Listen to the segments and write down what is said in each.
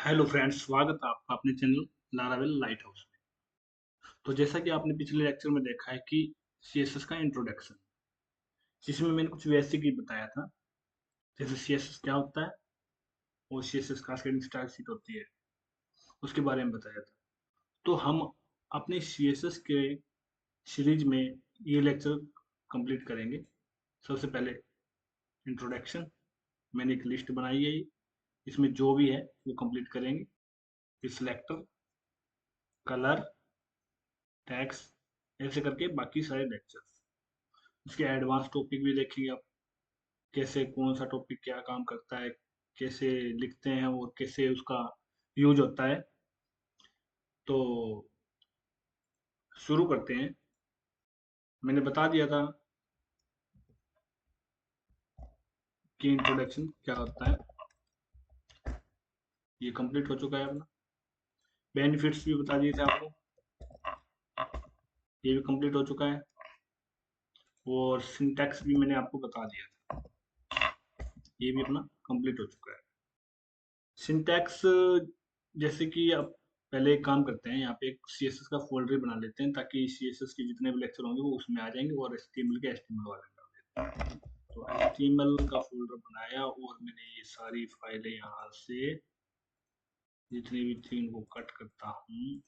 Hello friends, स्वागत है आपका अपने चैनल लारावेल लाइट हाउस में। तो जैसा कि आपने पिछले लेक्चर में देखा है कि सीएसएस का इंट्रोडक्शन, जिसमें मैंने कुछ बेसिक ही बताया था, जैसे सीएसएस क्या होता है और सीएसएस कास्केडिंग स्टाइल शीट होती है, उसके बारे में बताया था। तो हम अपने सीएसएस के सीरीज में ये लेक्चर कंप्लीट करेंगे। सबसे पहले इंट्रोडक्शन, मैंने एक लिस्ट बनाई है, इसमें जो भी है वो कंप्लीट करेंगे। सिलेक्टर, कलर, टैक्स, ऐसे करके बाकी सारे लेक्चर्स। इसके एडवांस टॉपिक भी देखेंगे आप, कैसे कौन सा टॉपिक क्या काम करता है, कैसे लिखते हैं और कैसे उसका यूज होता है। तो शुरू करते हैं। मैंने बता दिया था कि इंट्रोडक्शन क्या होता है, ये कंप्लीट हो चुका है अपना। बेनिफिट्स भी बता दिए थे आपको, ये भी कंप्लीट हो चुका है। और सिंटैक्स भी मैंने आपको बता दिया था, ये भी अपना कंप्लीट हो चुका है। सिंटैक्स, जैसे कि अब पहले एक काम करते हैं, यहाँ पे एक सीएसएस का फोल्डर बना लेते हैं ताकि सीएसएस के जितने भी लेक्चर होंगे वो उसमें आ जाएंगे और एचटीएमएल के एचटीएमएल वाले डाल देते हैं। तो एचटीएमएल का फोल्डर बनाया और मैंने ये सारी फाइलें यहाँ से जितनी भी थी इनको कट करता हूँ,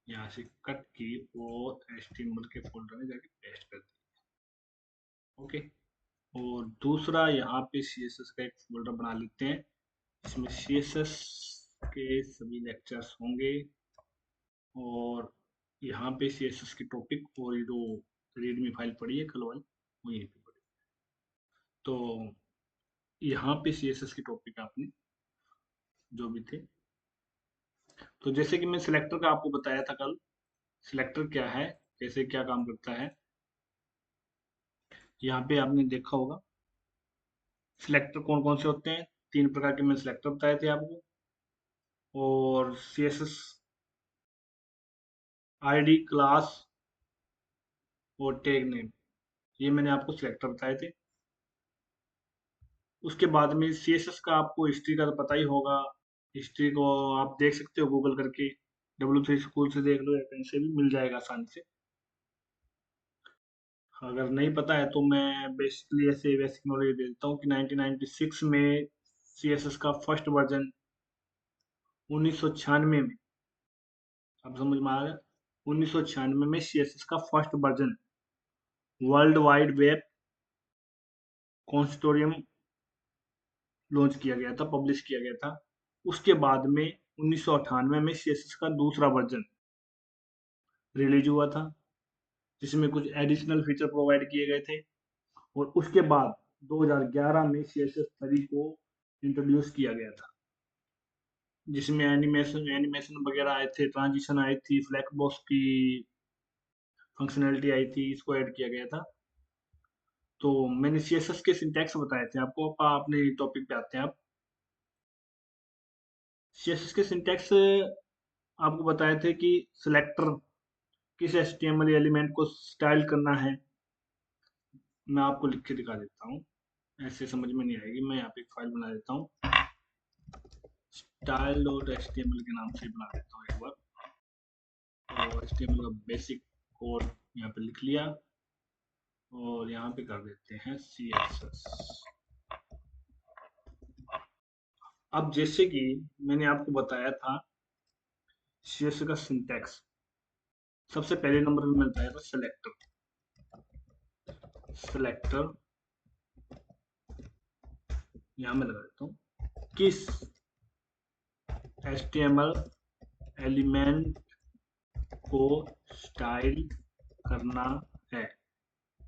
यहाँ से कट की और एचटीएमएल के फोल्डर में जाके पेस्ट कर दी। ओके। और दूसरा यहाँ पे सीएसएस का एक फोल्डर बना लेते हैं, इसमें सीएसएस के सभी लेक्चर्स होंगे और यहाँ पे सीएसएस की टॉपिक और ये जो रीडमी फाइल पड़ी है कल वाली वो यहीं पे पड़ी। तो यहाँ पे सीएसएस की टॉपिक आपने जो भी थे, तो जैसे कि मैं सिलेक्टर का आपको बताया था कल, सिलेक्टर क्या है, कैसे क्या काम करता है। यहाँ पे आपने देखा होगा सिलेक्टर कौन कौन से होते हैं, 3 प्रकार के मैं सिलेक्टर बताए थे आपको। और सीएसएस आईडी, क्लास और टैग नेम, ये मैंने आपको सिलेक्टर बताए थे। उसके बाद में सीएसएस का आपको हिस्ट्री का तो पता ही होगा, हिस्ट्री को आप देख सकते हो गूगल करके, W3 स्कूल से देख लो या कहीं से भी मिल जाएगा आसानी से। अगर नहीं पता है तो मैं बेसिकली ऐसे बेसिक नॉलेज दे देता हूँ कि 1996 में सीएसएस का फर्स्ट वर्जन, 1996 में, अब समझ में आ गया, 1996 में सीएसएस का first version world wide web consortium launch किया गया था, पब्लिश किया गया था। उसके बाद में 1998 में सीएसएस का दूसरा वर्जन रिलीज हुआ था, जिसमें कुछ एडिशनल फीचर प्रोवाइड किए गए थे। और उसके बाद 2011 में सीएसएस 3 को इंट्रोड्यूस किया गया था, जिसमें एनिमेशन एनिमेशन वगैरह आए थे, ट्रांजिशन आई थी, फ्लैक्स बॉक्स की फंक्शनैलिटी आई थी, इसको ऐड किया गया था। तो मैंने सीएसएस के सिंटैक्स बताए थे आपको। अपने टॉपिक पे आते हैं। आप सीएसएस के सिंटैक्स आपको बताए थे कि सिलेक्टर किस एचटीएमएल एलिमेंट को स्टाइल करना है। मैं आपको लिख के दिखा देता हूँ, ऐसे समझ में नहीं आएगी। मैं यहाँ पे एक फाइल बना देता हूँ, स्टाइल डॉट एचटीएमएल के नाम से बना देता हूँ एक बार। तो एचटीएमएल का बेसिक कोड यहाँ पे लिख लिया और यहाँ पे कर देते हैं सीएसएस। अब जैसे कि मैंने आपको बताया था सीएसएस का सिंटैक्स, सबसे पहले नंबर पे मिलता है सिलेक्टर। सिलेक्टर यहाँ मैं लगा देता हूँ, किस एचटीएमएल एलिमेंट को स्टाइल करना है,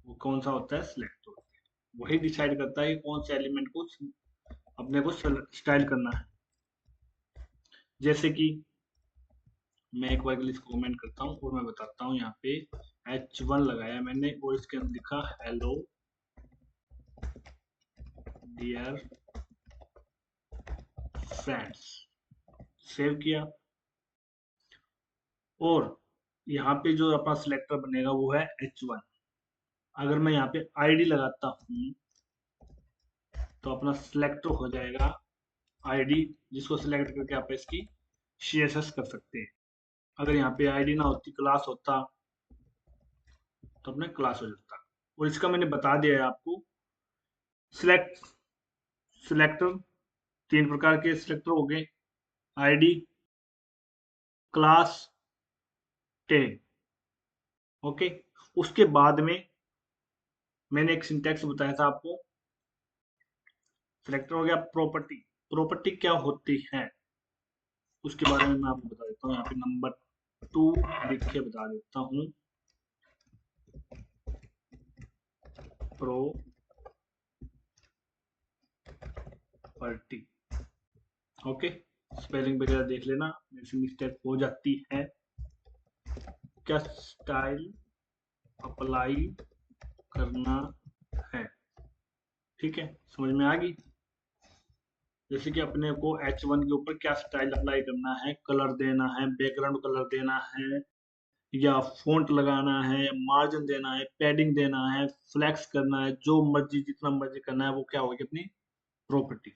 वो कौन सा होता है, सिलेक्ट होता है। वही डिसाइड करता है कि कौन से एलिमेंट को अपने को स्टाइल करना है। जैसे कि मैं एक बार इसको कमेंट करता हूँ और मैं बताता हूँ, यहाँ पे H1 लगाया मैंने और इसके अंदर लिखा हेलो डियर फ्रेंड्स, सेव किया। और यहाँ पे जो अपना सिलेक्टर बनेगा वो है H1। अगर मैं यहाँ पे आईडी लगाता हूँ तो अपना सिलेक्टर हो जाएगा आईडी, जिसको सिलेक्ट करके आप इसकी CSS कर सकते हैं। अगर यहाँ पे आईडी ना होती, क्लास होता, तो अपने क्लास हो जाता। और इसका मैंने बता दिया है आपको। सिलेक्टर 3 प्रकार के सिलेक्टर हो गए, आईडी, क्लास, टैग। ओके। उसके बाद में मैंने एक सिंटैक्स बताया था आपको। सिलेक्टर हो गया, प्रॉपर्टी। प्रॉपर्टी क्या होती है उसके बारे में मैं आपको बता देता हूँ। यहाँ पे नंबर 2 लिख के बता देता हूँ। प्रॉपर्टी। ओके। स्पेलिंग वगैरह देख लेना, मेरे से मिस्टेक हो जाती है। क्या स्टाइल अप्लाई करना है, ठीक है, समझ में आ गई। जैसे कि अपने को H1 के ऊपर क्या स्टाइल अप्लाई करना है, कलर देना है, बैकग्राउंड कलर देना है, या फॉन्ट लगाना है, मार्जिन देना है, पैडिंग देना है, फ्लेक्स करना है, जो मर्जी जितना मर्जी करना है, वो क्या होगी अपनी प्रॉपर्टी।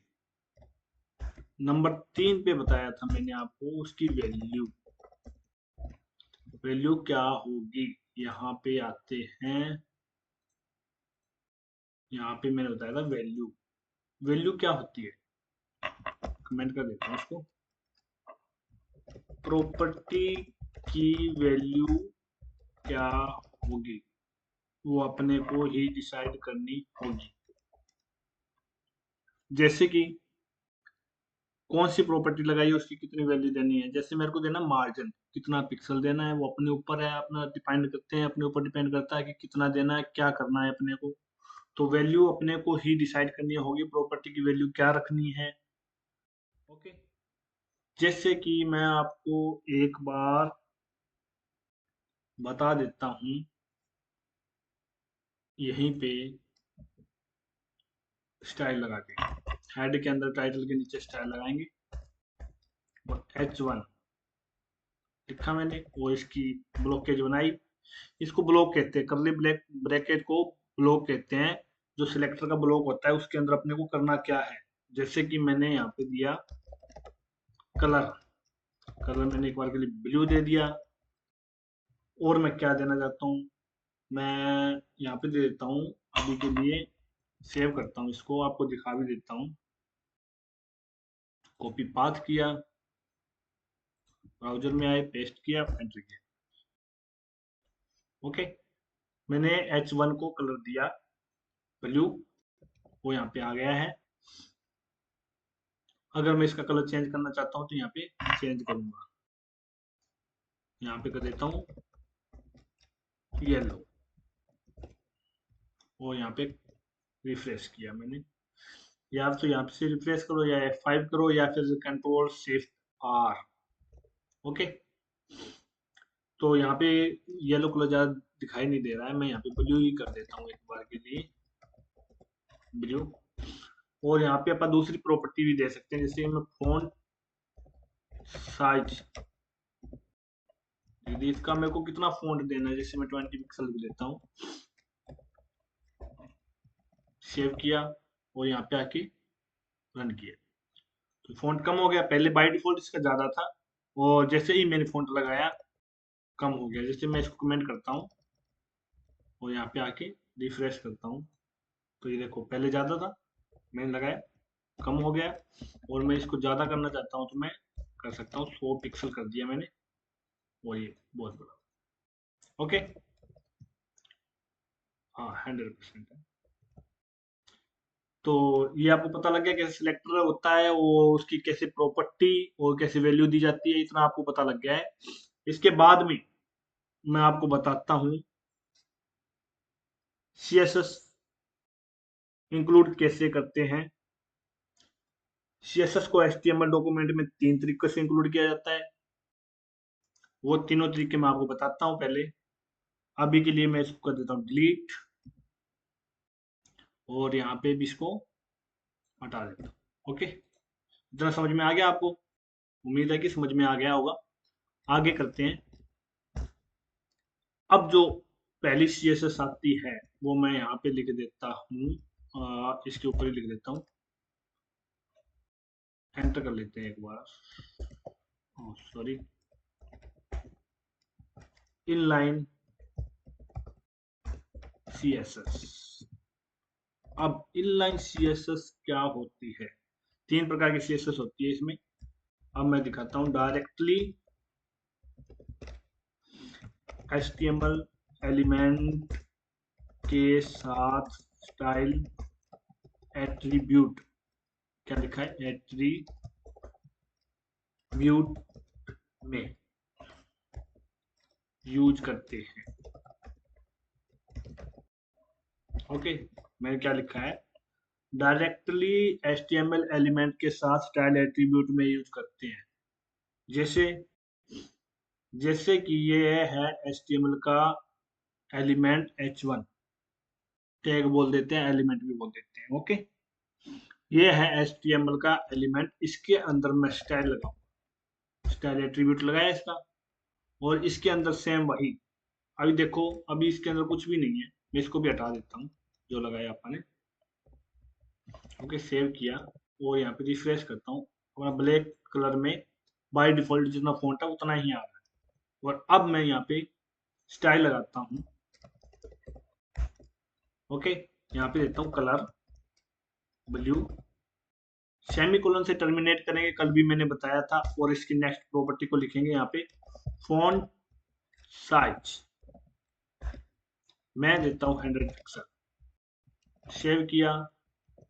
नंबर 3 पे बताया था मैंने आपको उसकी वैल्यू। वैल्यू क्या होगी, यहाँ पे आते हैं। यहाँ पे मैंने बताया था वैल्यू। वैल्यू क्या होती है, कमेंट कर देता हूँ उसको। प्रॉपर्टी की वैल्यू क्या होगी, वो अपने को ही डिसाइड करनी होगी। जैसे कि कौन सी प्रॉपर्टी लगाई है, उसकी कितनी वैल्यू देनी है। जैसे मेरे को देना मार्जिन, कितना पिक्सल देना है, वो अपने ऊपर है, अपना डिपेंड करते हैं, अपने ऊपर डिपेंड करता है कि कितना देना है, क्या करना है अपने को। तो वैल्यू अपने को ही डिसाइड करनी होगी, प्रॉपर्टी की वैल्यू क्या रखनी है। ओके। जैसे कि मैं आपको एक बार बता देता हूँ, यहीं पे स्टाइल लगा के, हेड के अंदर टाइटल के नीचे स्टाइल लगाएंगे, और H1 लिखा मैंने, वो इसकी ब्लॉकेज बनाई। इसको ब्लॉक कहते हैं, करली ब्रैकेट को ब्लॉक कहते हैं। जो सिलेक्टर का ब्लॉक होता है, उसके अंदर अपने को करना क्या है। जैसे कि मैंने यहाँ पे दिया कलर। कलर मैंने एक बार के लिए ब्लू दे दिया। और मैं क्या देना चाहता हूँ, मैं यहाँ पे दे देता हूँ अभी के लिए। सेव करता हूँ इसको, आपको दिखा भी देता हूँ। कॉपी पाथ किया, ब्राउजर में आए, पेस्ट किया, एंटर किया। ओके। मैंने H1 को कलर दिया ब्लू, वो यहाँ पे आ गया है। अगर मैं इसका कलर चेंज करना चाहता हूँ तो यहाँ पे चेंज करूंगा, यहाँ पे कर देता हूँ येलो, और यहाँ पे रिफ्रेश किया मैंने। या तो यहाँ से रिफ्रेश करो, या F5 करो, या फिर कंट्रोल शिफ्ट R। ओके। तो यहाँ पे येलो कलर ज्यादा दिखाई नहीं दे रहा है, मैं यहाँ पे ब्लू ही कर देता हूँ एक बार के लिए, ब्लू। और यहाँ पे अपन दूसरी प्रॉपर्टी भी दे सकते हैं, जैसे मैं फॉन्ट साइज, यदि इसका मेरे को कितना फॉन्ट देना है, जैसे मैं 20 पिक्सल भी देता हूँ। सेव किया और यहाँ पे आके रन किया, तो फॉन्ट कम हो गया। पहले बाय डिफॉल्ट इसका ज्यादा था, और जैसे ही मैंने फॉन्ट लगाया कम हो गया। जैसे मैं इसको कमेंट करता हूँ और यहाँ पे आके रिफ्रेश करता हूँ, तो ये देखो पहले ज्यादा था, मैंने लगाया कम हो गया। और मैं इसको ज्यादा करना चाहता हूँ तो मैं कर सकता हूँ, 100 पिक्सल कर दिया मैंने, और ये बहुत बड़ा। ओके। हाँ, 100% है। तो ये आपको पता लग गया कैसे सिलेक्टर होता है, वो उसकी कैसे प्रॉपर्टी और कैसे वैल्यू दी जाती है, इतना आपको पता लग गया है। इसके बाद में मैं आपको बताता हूँ CSS इंक्लूड कैसे करते हैं। CSS को HTML डॉक्यूमेंट में 3 तरीकों से इंक्लूड किया जाता है। वो तीनों तरीके मैं आपको बताता हूँ पहले। अभी के लिए मैं इसको कर देता हूँ डिलीट, और यहाँ पे भी इसको हटा देता हूँ। ओके। इतना समझ में आ गया आपको, उम्मीद है कि समझ में आ गया होगा। आगे करते हैं। अब जो पहली CSS आती है, वो मैं यहाँ पे लिख देता हूँ, इसके ऊपर ही लिख देता हूँ एंटर कर लेते हैं एक बार। Sorry, inline CSS. अब इनलाइन सीएसएस क्या होती है? तीन प्रकार की सीएसएस होती है इसमें। अब मैं दिखाता हूं। डायरेक्टली एचटीएमएल एलिमेंट के साथ स्टाइल एट्रीब्यूट, क्या लिखा है, एट्रीब्यूट में यूज करते हैं। ओके, मैंने क्या लिखा है, डायरेक्टली एचटीएमएल एलिमेंट के साथ स्टाइल एट्रीब्यूट में यूज करते हैं। जैसे जैसे कि ये है एचटीएमएल का एलिमेंट h1, टैग बोल देते हैं, एलिमेंट भी बोल देते हैं। ओके, ये है एचटीएमएल का एलिमेंट, इसके अंदर मैं स्टाइल लगाऊंगा, स्टाइल एट्रीब्यूट लगाया इसका, और इसके अंदर सेम वही। अभी देखो, अभी इसके अंदर कुछ भी नहीं है, मैं इसको भी हटा देता हूँ जो लगाया अपने। ओके, सेव किया और यहाँ पे रिफ्रेश करता हूँ, अपना ब्लैक कलर में बाय डिफॉल्ट जितना फॉन्ट है उतना ही आ रहा है। और अब मैं यहाँ पे स्टाइल लगाता हूँ। ओके, यहाँ पे देता हूँ कलर ब्लू, सेमीकोलन से टर्मिनेट करेंगे, कल भी मैंने बताया था। और इसकी नेक्स्ट प्रॉपर्टी को लिखेंगे यहाँ पे फॉन्ट साइज, मैं देता हूँ 100 पिक्सल। सेव किया,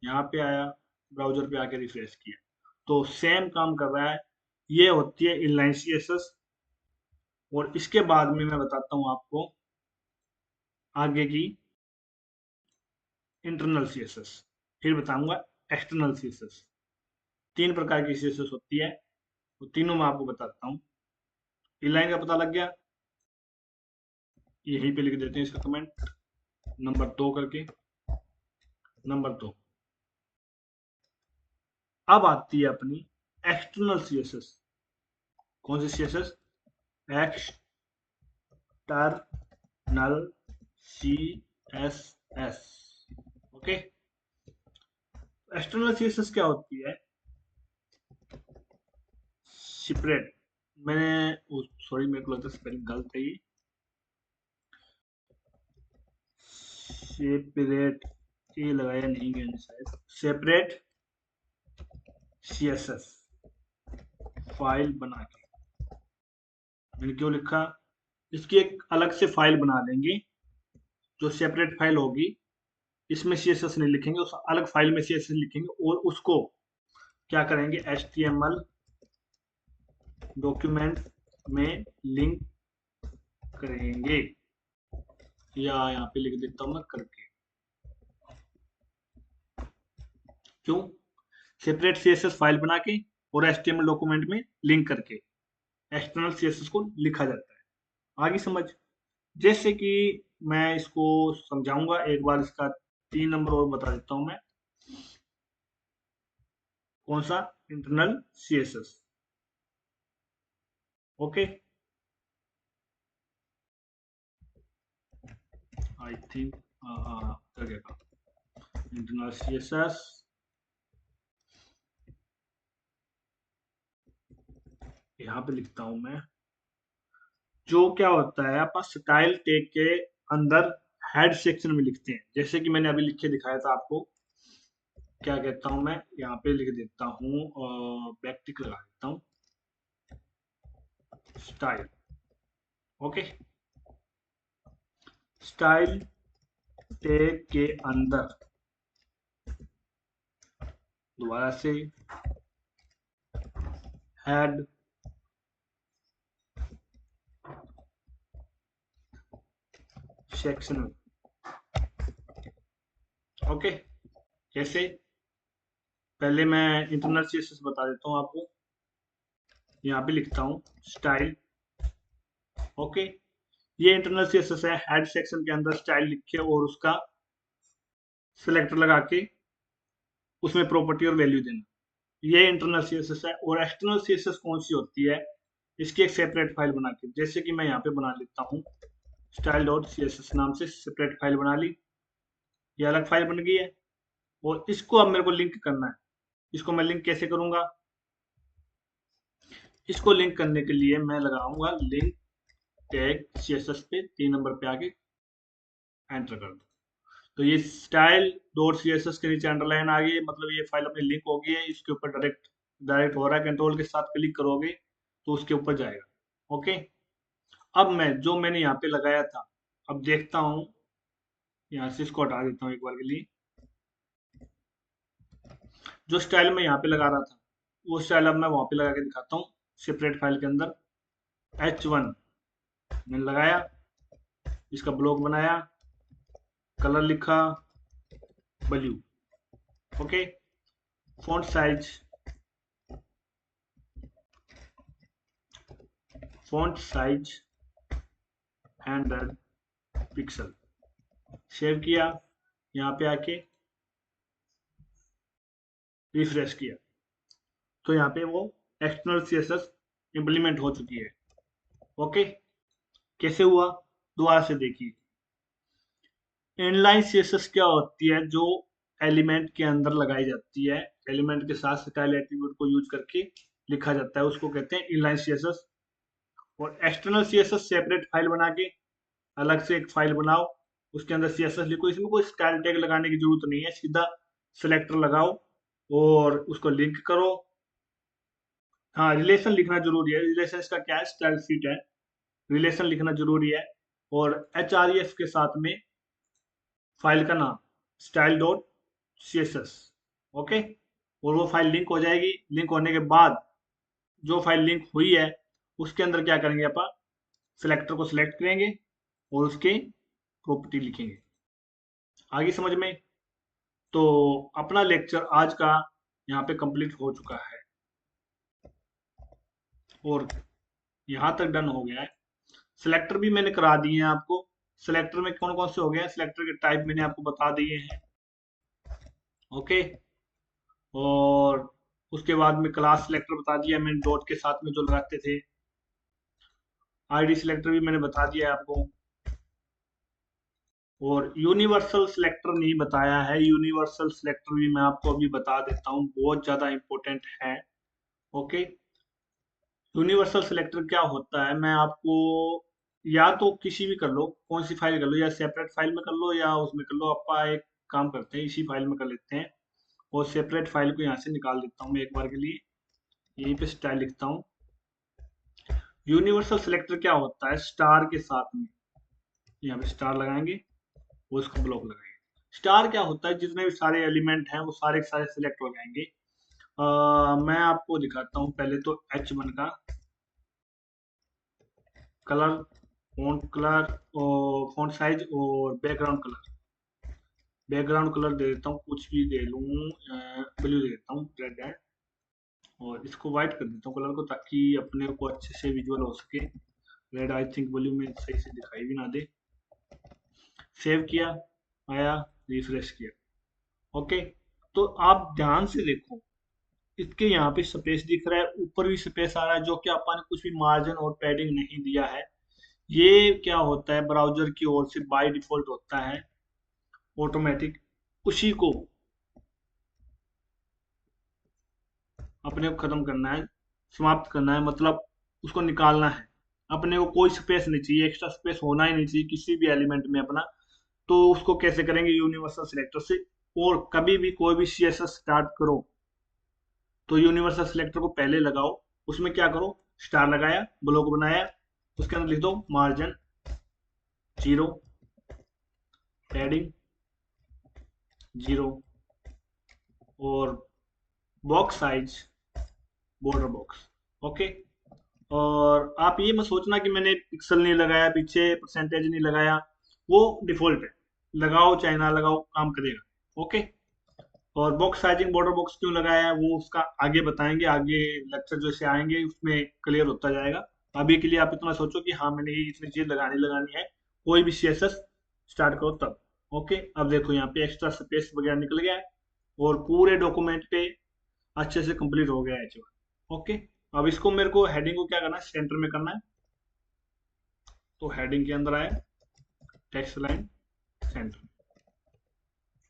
यहाँ पे आया, ब्राउजर पे आके रिफ्रेश किया, तो सेम काम कर रहा है। ये होती है इनलाइन सीएसएस। और इसके बाद में मैं बताता हूँ आपको आगे की इंटरनल सीएसएस, फिर बताऊंगा एक्सटर्नल सीएसएस। तीन प्रकार की सीएसएस होती है, तो तीनों मैं आपको बताता हूँ। इनलाइन का पता लग गया, यहीं पे लिख देते हैं इसका कमेंट नंबर 2 करके। नंबर 2, अब आती है अपनी एक्सटर्नल सीएसएस। कौन सी CSS? External CSS. Okay, external CSS क्या होती है? सेपरेट, मैंने सॉरी, मेरे को लगता है स्पेलिंग गलत है ये। सेपरेट, ये लगाया नहीं गया शायद। सेपरेट सीएसएस फाइल बना के, मैंने क्यों लिखा, इसकी एक अलग से फाइल बना लेंगे, जो सेपरेट फाइल होगी। इसमें सीएसएस नहीं लिखेंगे, उस अलग फाइल में सीएसएस लिखेंगे, और उसको क्या करेंगे, एचटीएमएल डॉक्यूमेंट में लिंक करेंगे, या यहाँ पे लिख देता हूँ मैं करके। क्यों? सेपरेट सीएसएस फाइल बना के और एचटीएमएल डॉक्यूमेंट में लिंक करके एक्सटर्नल सीएसएस को लिखा जाता है। आगे समझ। जैसे कि मैं इसको समझाऊंगा एक बार, इसका 3 नंबर और बता देता हूं मैं। कौन सा? Internal CSS. Okay, I think लगेगा इंटरनल सीएसएस। यहाँ पे लिखता हूं मैं, जो क्या होता है आप स्टाइल टैग के अंदर हेड सेक्शन में लिखते हैं। जैसे कि मैंने अभी लिख के दिखाया था आपको, क्या कहता हूं मैं, यहाँ पे लिख देता हूँ, बैकटिक लगा देता हूँ, स्टाइल। ओके, स्टाइल टैग के अंदर दोबारा से हेड सेक्शन में। ओके, कैसे? पहले मैं इंटरनल सीएसएस बता देता हूँ आपको। यहाँ पे लिखता हूँ स्टाइल। ओके, ये इंटरनल सीएसएस है, हेड सेक्शन के अंदर स्टाइल लिख के और उसका सिलेक्टर लगा के उसमें प्रॉपर्टी और वैल्यू देना, ये इंटरनल सीएसएस है। और एक्सटर्नल सीएसएस कौन सी होती है? इसकी एक सेपरेट फाइल बना के, जैसे कि मैं यहाँ पे बना लेता हूँ स्टाइल डॉट सीएसएस नाम से सेपरेट फाइल बना ली, ये अलग फाइल बन गई है। और इसको अब मेरे को लिंक करना है। इसको मैं लिंक कैसे करूंगा? इसको लिंक करने के लिए मैं लगाऊंगा लिंक टैग CSS पे 3 नंबर पे आके एंटर कर दो। तो ये स्टाइल डॉट CSS के नीचे अंडरलाइन आ गई, मतलब ये फाइल अपनी लिंक हो गई है, इसके ऊपर डायरेक्ट डायरेक्ट हो रहा है। कंट्रोल के साथ क्लिक करोगे तो उसके ऊपर जाएगा। ओके, अब मैं जो मैंने यहाँ पे लगाया था, अब देखता हूँ, यहाँ से इसको हटा देता हूँ एक बार के लिए। जो स्टाइल मैं यहाँ पे लगा रहा था वो स्टाइल अब मैं वहां पे लगा के दिखाता हूँ सेपरेट फाइल के अंदर। H1 मैंने लगाया, इसका ब्लॉक बनाया, कलर लिखा blue. Okay, font size, font size 100 pixel, save किया, यहाँ पे आके रिफ्रेश किया तो यहाँ पे वो एक्सटर्नल CSS इंप्लीमेंट हो चुकी है। ओके, कैसे हुआ दोबारा से देखिए। इनलाइन CSS क्या होती है, जो एलिमेंट के अंदर लगाई जाती है, एलिमेंट के साथ स्टाइल एट्रीब्यूट को यूज करके लिखा जाता है, उसको कहते हैं इनलाइन CSS। और एक्सटर्नल CSS सेपरेट फाइल बना के अलग से एक फाइल बनाओ, उसके अंदर CSS लिखो। इसमें कोई स्टाइल टैग लगाने की जरूरत नहीं है, सीधा सिलेक्टर लगाओ और उसको लिंक करो। हाँ, रिलेशन लिखना जरूरी है। रिलेशन का क्या है, स्टाइल शीट है, रिलेशन लिखना जरूरी है। और HREF के साथ में फाइल का नाम स्टाइल डॉट CSS। ओके, और वो फाइल लिंक हो जाएगी। लिंक होने के बाद जो फाइल लिंक हुई है उसके अंदर क्या करेंगे, अपन सिलेक्टर को सिलेक्ट करेंगे और उसके प्रॉपर्टी लिखेंगे। आगे समझ में? तो अपना लेक्चर आज का यहाँ पे कंप्लीट हो चुका है और यहाँ तक डन हो गया है। सिलेक्टर भी मैंने करा दिए हैं आपको। सिलेक्टर में कौन कौन से हो गए हैं, सिलेक्टर के टाइप मैंने आपको बता दिए हैं। ओके, और उसके बाद में क्लास सिलेक्टर बता दिया मैंने, डॉट के साथ में जो लगाते थे। ID सिलेक्टर भी मैंने बता दिया है आपको। और यूनिवर्सल सिलेक्टर नहीं बताया है, यूनिवर्सल सिलेक्टर भी मैं आपको अभी बता देता हूँ, बहुत ज्यादा इंपॉर्टेंट है। ओके, यूनिवर्सल सिलेक्टर क्या होता है, मैं आपको, या तो किसी भी कर लो, कौन सी फाइल कर लो, या सेपरेट फाइल में कर लो या उसमें कर लो। आपका एक काम करते हैं, इसी फाइल में कर लेते हैं और सेपरेट फाइल को यहाँ से निकाल देता हूँ मैं एक बार के लिए। यहीं पे स्टाइल लिखता हूँ। यूनिवर्सल सिलेक्टर क्या होता है, स्टार के साथ में यहाँ पे स्टार लगाएंगे वो इसका ब्लॉक लगाएंगे। स्टार क्या होता है, जितने भी सारे एलिमेंट हैं वो सारे के सारे सिलेक्ट हो जाएंगे। मैं आपको दिखाता हूँ पहले तो H1 का कलर, फॉन्ट कलर और फॉन्ट साइज और बैकग्राउंड कलर। बैकग्राउंड कलर दे देता हूँ, कुछ भी दे लूँ, ब्लू दे देता हूँ, रेड है। और इसको व्हाइट कर देता हूँ कलर को, ताकि अपने को अच्छे से विजुअल हो सके। रेड आई थिंक ब्लू में सही से दिखाई भी ना दे। सेव किया, आया, रिफ्रेश किया। ओके, तो आप ध्यान से देखो, इसके यहाँ पे स्पेस दिख रहा है, ऊपर भी स्पेस आ रहा है, जो कि अपन ने कुछ भी मार्जिन और पैडिंग नहीं दिया है। ये क्या होता है, ब्राउजर की ओर से बाय डिफॉल्ट होता है ऑटोमेटिक। उसी को अपने को खत्म करना है, समाप्त करना है, मतलब उसको निकालना है। अपने को कोई स्पेस नहीं चाहिए, एक्स्ट्रा स्पेस होना ही नहीं चाहिए किसी भी एलिमेंट में अपना। तो उसको कैसे करेंगे, यूनिवर्सल सिलेक्टर से। और कभी भी कोई भी CSS स्टार्ट करो तो यूनिवर्सल सिलेक्टर को पहले लगाओ। उसमें क्या करो, स्टार लगाया, ब्लॉक बनाया, उसके अंदर लिख दो मार्जिन 0, पैडिंग 0 और box size border box. Okay, और आप ये मत सोचना कि मैंने पिक्सल नहीं लगाया, पीछे परसेंटेज नहीं लगाया, वो डिफॉल्ट है। लगाओ चाहे ना लगाओ, काम करेगा। ओके, और बॉक्स साइजिंग बॉर्डर बॉक्स क्यों लगाया है वो उसका आगे बताएंगे, आगे लेक्चर जैसे आएंगे उसमें क्लियर होता जाएगा। अभी के लिए आप इतना सोचो कि हाँ मैंने ये इतनी चीज लगानी है, कोई भी CSS स्टार्ट करो तब। ओके, अब देखो यहाँ पे एक्स्ट्रा स्पेस वगैरह निकल गया है और पूरे डॉक्यूमेंट पे अच्छे से कंप्लीट हो गया है H1। ओके, अब इसको मेरे को हेडिंग को क्या करना है, सेंटर में करना है। तो हेडिंग के अंदर आया, टेक्स्ट लाइन सेंटर,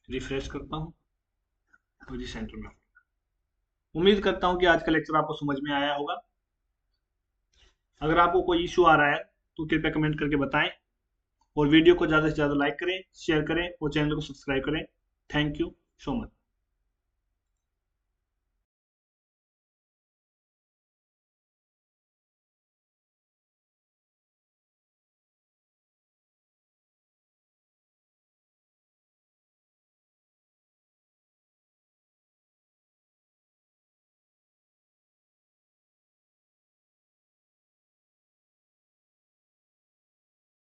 रिफ्रेश करता हूँ तो जी सेंटर में। उम्मीद करता हूँ कि आज का लेक्चर आपको समझ में आया होगा। अगर आपको कोई इशू आ रहा है तो कृपया कमेंट करके बताएं, और वीडियो को ज़्यादा से ज़्यादा लाइक करें, शेयर करें और चैनल को सब्सक्राइब करें। Thank you so much.